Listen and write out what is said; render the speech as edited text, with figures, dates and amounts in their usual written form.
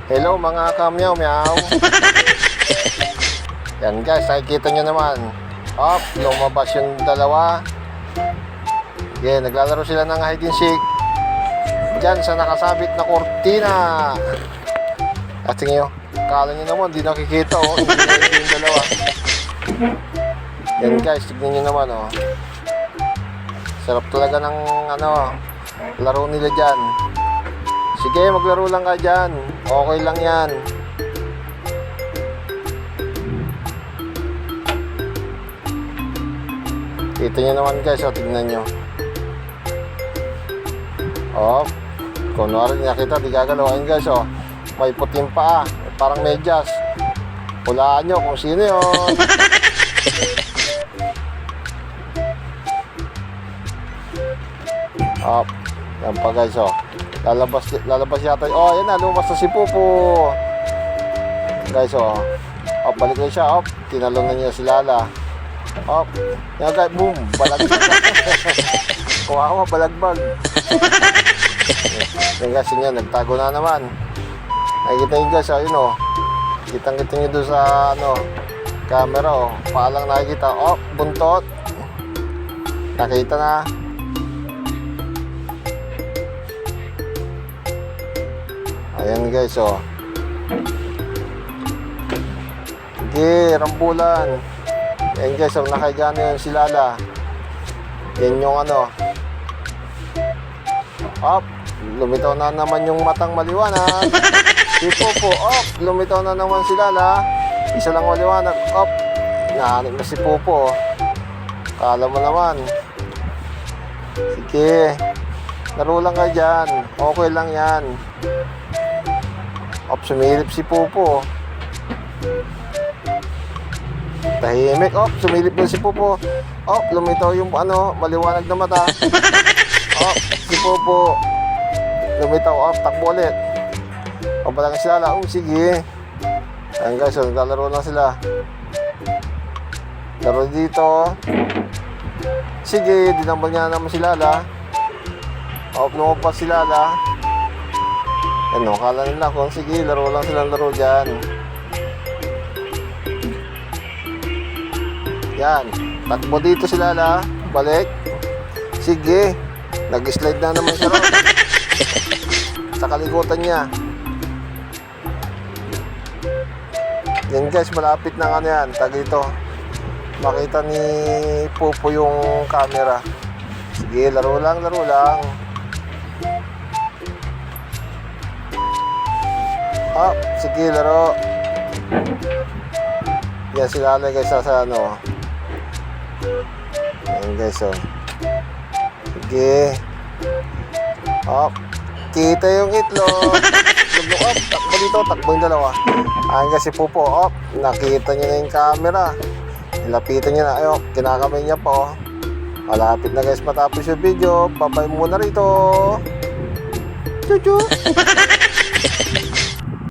Hello mga kamyaw meow. Yan guys, nakikita nyo naman. Lumabas yung dalawa. Naglalaro sila ng hide and seek dyan sa nakasabit na kortina. At tingin nyo, kala nyo naman, di nakikita hindi yung dalawa. Yan guys, tignan nyo naman sarap talaga ng laro nila dyan. Sige, maglaro lang ka dyan. Okay lang yan. Kita nyo naman guys, tignan nyo. Kunwari nakita, di gagalawain guys, may puting paa, parang medyas. Hulaan nyo kung sino yun. Yan pa guys, lalabas yata. Yan na, lumabas na si Pupo. Guys, balik na siya. Tinalon na niya si Lala. Yan guys, boom, balagbag. Kuha balagbag. Yan guys, yun, nagtago na naman. Nakikita nyo guys, kitang-kita nyo doon sa camera, paalang nakikita. Buntot. Nakita na. Ayan guys, sige, rambulan. Ayan guys, nakahiga na yun si Lala. Yan yung lumitaw na naman yung matang maliwanag. Si Popo, lumitaw na naman si Lala. Isa lang maliwanag, nahanip na si Popo. Kala mo naman. Sige, laro lang ka dyan. Okay lang yan. Sumilip si Popo. Tahimik. Sumilip na si Popo. Lumitaw yung maliwanag na mata. Si Popo lumitaw. Takbo ulit. Pabalang si Lala. Sige. Ayan guys, naglalaro lang sila. Laro dito. Sige, dinambal niya naman si Lala. Lumabas si Lala. Kala nila kung sige, laro lang silang laro dyan. Yan, takbo dito si Lala. Balik. Sige, nag-slide na naman siya ron. Sa kaligutan niya. Yan guys, malapit na yan. Dito, makita ni Popo yung camera. Sige, laro lang, laro lang. Sige, laro. Yan si Lala guys sa Yan guys, Sige. Kita yung itlog. Takbo dito, takbo yung dalawa. Ayan guys si Popo. Nakita niya na yung camera. Nilapitan niya na. Kinakamay niya pa. Malapit na guys matapos yung video. Babay muna rito. Chuchu.